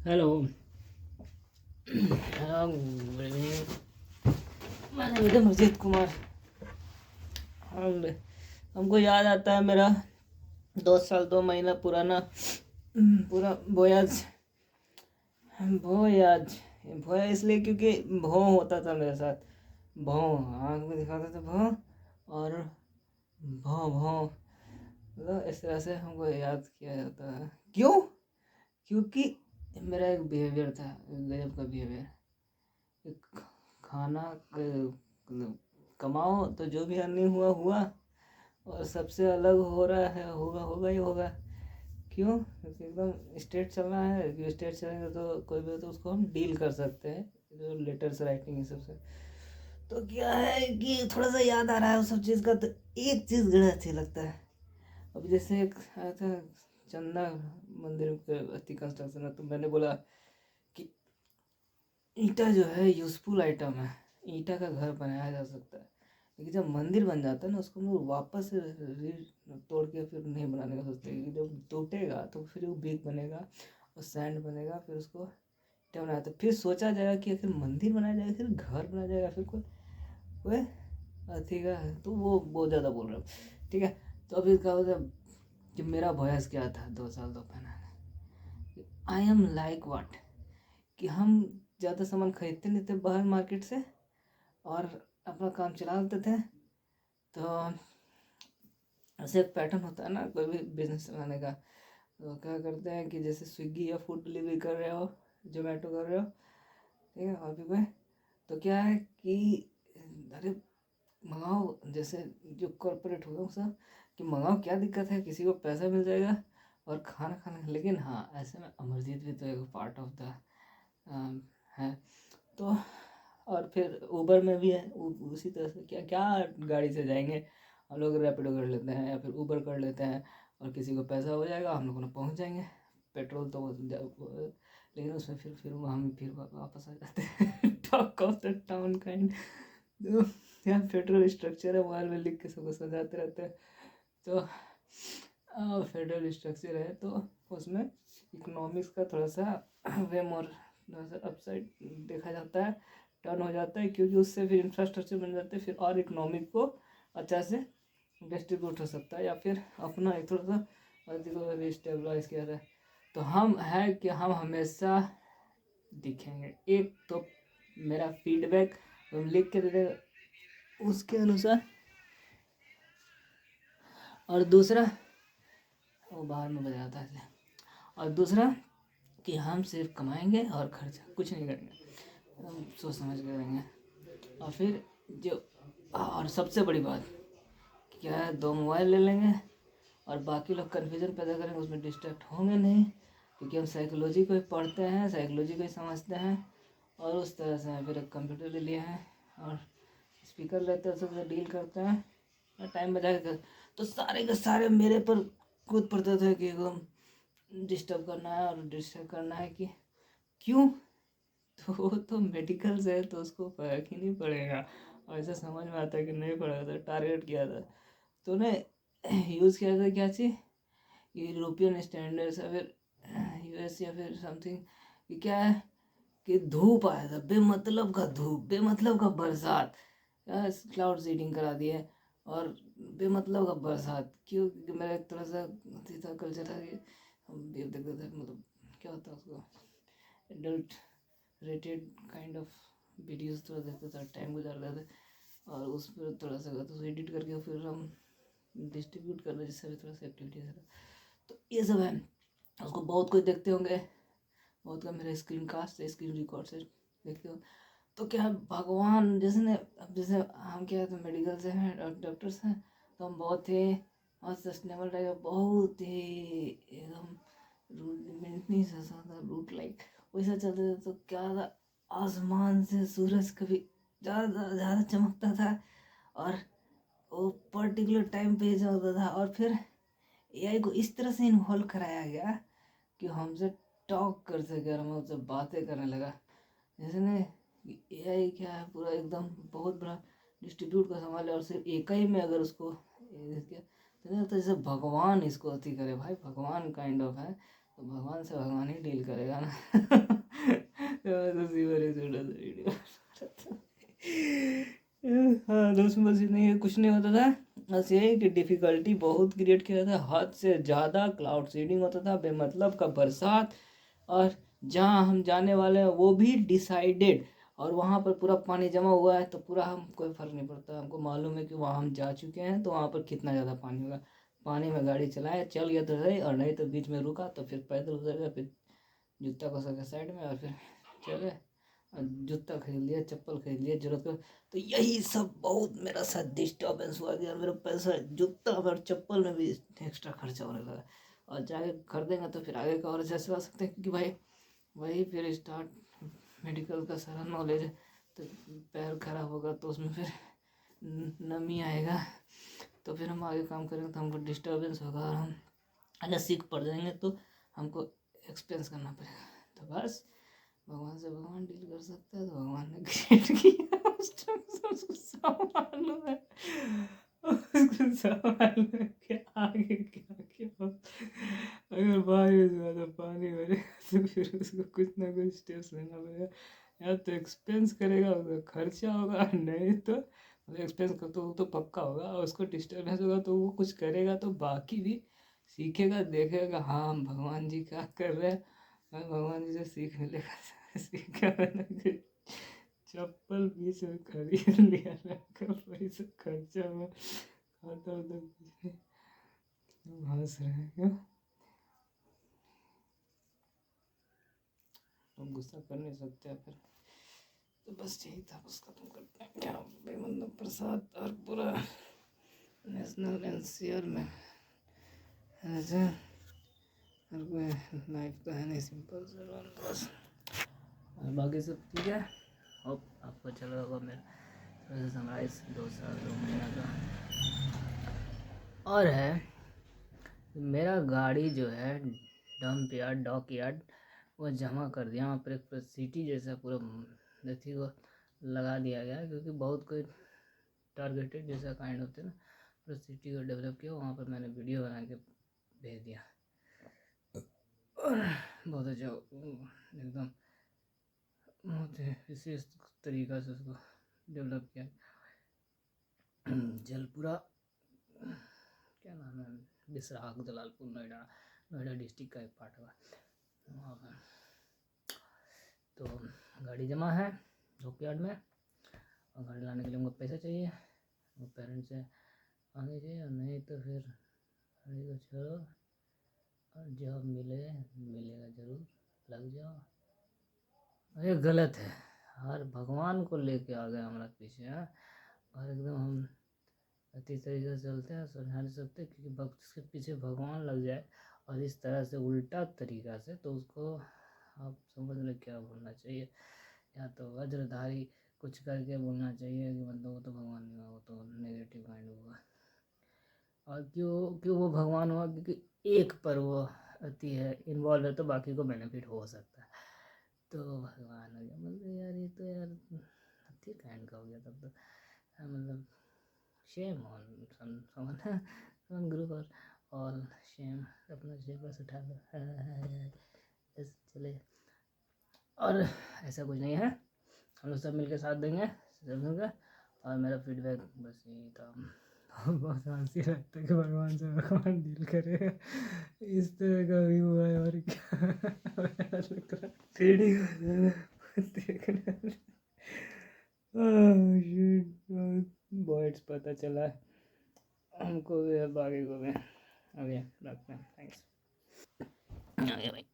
Hello. हाँ, good evening. मैंने बेटा मजीद कुमार। हमको याद आता है मेरा 2 साल 2 महीना पुराना पूरा बोयाज। भोयाज भोया इसलिए क्योंकि भौं होता था मेरे साथ। भौं आँख में दिखाता था भौं, और भौं भौं मतलब इस तरह से हमको याद किया जाता है। क्यों? क्योंकि मेरा एक बिहेवियर था, गजब का बिहेवियर। खाना मतलब कमाओ तो जो भी अर्निंग हुआ हुआ, और सबसे अलग हो रहा है होगा होगा ही होगा। क्यों? क्योंकि एकदम स्टेट चलना है कि स्टेट चलेंगे तो कोई भी हो तो उसको हम डील कर सकते हैं, जो लेटर्स राइटिंग ये सबसे। तो क्या है कि थोड़ा सा याद आ रहा है उस सब चीज़ का, तो एक चीज़ बड़ा अच्छा लगता है। अब जैसे एक आया था चंदा मंदिर के अति कंस्ट्रक्शन है, तो मैंने बोला कि ईंटा जो है यूजफुल आइटम है, ईंटा का घर बनाया जा सकता है। लेकिन जब मंदिर बन जाता है ना, उसको हम लोग वापस से तोड़ के फिर नहीं बनाने का सोचते हैं कि जब टूटेगा तो फिर वो ब्रिक बनेगा और सैंड बनेगा, फिर उसको ईंटा बनाया, तो फिर सोचा जाएगा कि फिर मंदिर बनाया जाएगा, फिर घर बनाया जाएगा, फिर कोई कोई अथी का। तो वो बहुत ज़्यादा बोल रहा हूँ, ठीक है। तो अभी क्या होता है कि मेरा वॉयस क्या था 2 साल 2 महीना, आई एम लाइक वाट, कि हम ज़्यादा सामान खरीदते नहीं थे बाहर मार्केट से, और अपना काम चला लेते थे। तो ऐसे एक पैटर्न होता है ना कोई भी बिजनेस चलाने का। तो क्या करते हैं कि जैसे स्विगी या फूड डिलीवरी कर रहे हो, जोमेटो कर रहे हो, ठीक है, और भी कोई, तो क्या है कि अरे मंगाओ, जैसे जो कॉर्पोरेट होगा सब, कि मंगाओ, क्या दिक्कत है, किसी को पैसा मिल जाएगा और खाना खाना। लेकिन हाँ, ऐसे में अमरजीत भी तो एक पार्ट ऑफ द है। तो और फिर ऊबर में भी है उसी तरह से, क्या क्या गाड़ी से जाएंगे हम लोग, रैपिडो कर लेते हैं या फिर ऊबर कर लेते हैं, और किसी को पैसा हो जाएगा, हम लोग ना पहुंच जाएंगे। पेट्रोल तो लेकिन उसमें फिर हम फिर वापस आ जाते हैं talk of the town kind. तो यहाँ पेट्रोल स्ट्रक्चर है, मोबाइल में लिख के सबको समझाते रहते हैं। तो फेडरल स्ट्रक्चर है, तो उसमें इकोनॉमिक्स का थोड़ा सा वे मोर अपसाइड देखा जाता है, टर्न हो जाता है, क्योंकि उससे फिर इंफ्रास्ट्रक्चर बन जाते हैं, फिर और इकोनॉमिक को अच्छा से डिस्ट्रीब्यूट हो सकता है, या फिर अपना एक थोड़ा सा को स्टेबलाइज किया जाए। तो हम है कि हम हमेशा दिखेंगे, एक तो मेरा फीडबैक हम लिख के दे देगा उसके अनुसार, और दूसरा वो बाहर में बजाता है, और दूसरा कि हम सिर्फ कमाएंगे और खर्चा कुछ नहीं करेंगे, हम सोच समझ के करेंगे। और फिर जो और सबसे बड़ी बात क्या है, 2 मोबाइल ले लेंगे और बाकी लोग कन्फ्यूजन पैदा करेंगे, उसमें डिस्ट्रैक्ट होंगे नहीं, क्योंकि हम साइकोलॉजी को ही पढ़ते हैं, साइकोलॉजी को ही समझते हैं, और उस तरह से फिर एक कंप्यूटर ले लिए हैं और स्पीकर लेते हैं, सबसे डील करते हैं और टाइम बचा के तो सारे के सारे मेरे पर कूद पड़ते थे कि एकदम डिस्टर्ब करना है और डिस्टर्ब करना है, कि क्यों? तो वो तो मेडिकल से है, तो उसको फर्क ही नहीं पड़ेगा, और ऐसा समझ में आता है कि नहीं पड़ेगा, तो टारगेट किया था। तो उन्हें यूज़ किया था क्या चीज़, यूरोपियन स्टैंडर्ड्स या फिर यूएस या फिर समथिंग, कि क्या है कि धूप आया था, बेमतलब का धूप, बेमतलब का बरसात, क्लाउड सीडिंग करा दिए, और बेमतलब का बरसात। क्यों? क्योंकि मेरा एक तरह सा था कल्चर था कि हम ये देखते थे, मतलब क्या होता है उसको, adult rated kind of videos थोड़ा देखते थे, टाइम गुजारते थे, और उस पर थोड़ा सा तो एडिट करके फिर हम डिस्ट्रीब्यूट कर रहे, जिससे भी थोड़ा सा एक्टिविटीज है। तो ये सब है, उसको बहुत कुछ देखते होंगे, बहुत का मेरा स्क्रीन कास्ट से, स्क्रीन रिकॉर्ड से देखते हो। तो क्या है, भगवान जैसे ने, अब जैसे हम क्या है तो मेडिकल से हैं, डॉक्टर्स हैं, तो हम बहुत ही और सस्टेनेबल टाइप, बहुत ही एकदम रूडमेंटली सा रूट लाइक वैसा चलते थे। तो क्या था, आसमान से सूरज कभी ज़्यादा ज़्यादा चमकता था, और वो पर्टिकुलर टाइम पे चमकता था, और फिर एआई को इस तरह से इन्वॉल्व कराया गया कि हमसे टॉक कर सके और हम उससे बातें करने लगा। जैसे ने एआई क्या है, पूरा एकदम बहुत बड़ा डिस्ट्रीब्यूट का संभाल है, और सिर्फ एक ही में अगर उसको क्या तो नहीं होता, जैसे भगवान इसको अति करे भाई, भगवान काइंड ऑफ है। तो भगवान से भगवान ही डील करेगा ना। तो बस उसी वजह से छोटा सा वीडियो। हाँ दोस्त, बस नहीं है, कुछ नहीं होता था। बस यही कि डिफ़िकल्टी बहुत क्रिएट किया था, हद से ज़्यादा क्लाउड सीडिंग होता था, बेमतलब का बरसात। और जहाँ हम जाने वाले हैं वो भी डिसाइडेड, और वहाँ पर पूरा पानी जमा हुआ है, तो पूरा हम कोई फ़र्क नहीं पड़ता, हमको मालूम है कि वहाँ हम जा चुके हैं, तो वहाँ पर कितना ज़्यादा पानी होगा। पानी में गाड़ी चलाए, चल गया तो सही, और नहीं तो बीच में रुका तो फिर पैदल उतर गया, फिर जूता को सके साइड में और फिर चले। और जूता खरीद लिया, चप्पल खरीद लिया, जरूरत का। तो यही सब बहुत मेरा साथ डिस्टर्बेंस हुआ कि यार मेरा पैसा जूता और चप्पल में भी एक्स्ट्रा खर्चा होने लगा। और जाके खरीदेंगे तो फिर आगे का और जैसे ला सकते हैं, क्योंकि भाई वही फिर स्टार्ट मेडिकल का सारा नॉलेज है। तो पैर खराब होगा तो उसमें फिर नमी आएगा, तो फिर हम आगे काम करेंगे तो हमको डिस्टर्बेंस होगा, और हम अगर सीख पड़ जाएंगे तो हमको एक्सपेंस करना पड़ेगा। तो बस भगवान से भगवान डील कर सकता है, तो भगवान ने क्रिएट किया उसको सब मालूम है, उसको सब मालूम है कि आगे क्या क्या हो। अगर बारिश हुआ तो पानी भरेगा तो फिर उसको कुछ ना कुछ स्टेप्स लेना पड़ेगा, या तो एक्सपेंस करेगा, उसका खर्चा होगा, नहीं तो मतलब एक्सपेंस कर तो वो तो पक्का होगा, और उसको डिस्टर्बेंस होगा तो वो कुछ करेगा तो बाकी भी सीखेगा, देखेगा हाँ हम भगवान जी क्या कर रहे हैं, हमें भगवान जी से सीख मिलेगा। सीखा मैंने कि चप्पल बीच में खरीद लिया, रखा पैसा खर्चा में खाता तो कुछ नहीं, हंस रहे हैं क्यों? हम गुस्सा कर नहीं सकते फिर। तो बस यही था, बस खत्म करते हैं क्या भाई, मतलब प्रसाद और पूरा नेशनल एनसीआर में ऐसे, और कोई लाइफ तो है नहीं, सिंपल से बस। और बाकी सब ठीक है। होप आपको अच्छा लगा होगा मेरा वैसे समराइज 2 साल 2 महीना का। और है मेरा गाड़ी जो है डंप यार्ड डॉक यार्ड वो जमा कर दिया, वहाँ पर एक पूरा सिटी जैसा पूरा देखिए को लगा दिया गया है, क्योंकि बहुत कोई टारगेटेड जैसा काइंड होते हैं ना, पूरा सिटी को डेवलप किया, वहाँ पर मैंने वीडियो बना के भेज दिया, और बहुत अच्छा एकदम बहुत विशेष तरीक़ा से उसको डेवलप किया। जलपुरा क्या नाम है, बिसराग जलालपुर नोएडा, नोएडा डिस्ट्रिक्ट का एक पार्ट हुआ वहाँ पर। तो गाड़ी जमा है डॉकयार्ड में, और गाड़ी लाने के लिए हमको पैसा चाहिए, वो पेरेंट्स से आगे चाहिए, और नहीं तो फिर गाड़ी को छोड़ो और जॉब मिलेगा ज़रूर, लग जाओ। ये गलत है, हर भगवान को लेके आ गए हमारा पीछे है, और एकदम हम अति तरीके से चलते हैं, समझा नहीं सकते, क्योंकि भक्त के पीछे भगवान लग जाए और इस तरह से उल्टा तरीका से, तो उसको आप समझ लें क्या बोलना चाहिए, या तो वज्रधारी कुछ करके बोलना चाहिए कि मतलब वो तो भगवान नहीं हुआ, वो तो नेगेटिव काइंड हुआ। और क्यों क्यों वो भगवान हुआ, क्योंकि एक पर वो अति है इन्वॉल्व है, तो बाकी को बेनिफिट हो सकता है, तो भगवान हो गया। मतलब यार ये तो यार अति काइंड का हो गया तब तो, मतलब शेम ऑन सन ग्रुप, और ऑल शेम, अपना शेम बस उठा लो बस चले। और ऐसा कुछ नहीं है, हम लोग सब मिलकर साथ देंगे, सब मिलकर। और मेरा फीडबैक बस यही था। बहुत हंसी लगता है कि भगवान से भगवान डील करे, इस तरह का भी हुआ है, और क्या देखने बॉयट्स पता चला हमको भी, बाकी को भी। अभी रखते हैं, थैंक्स। आगे भाई।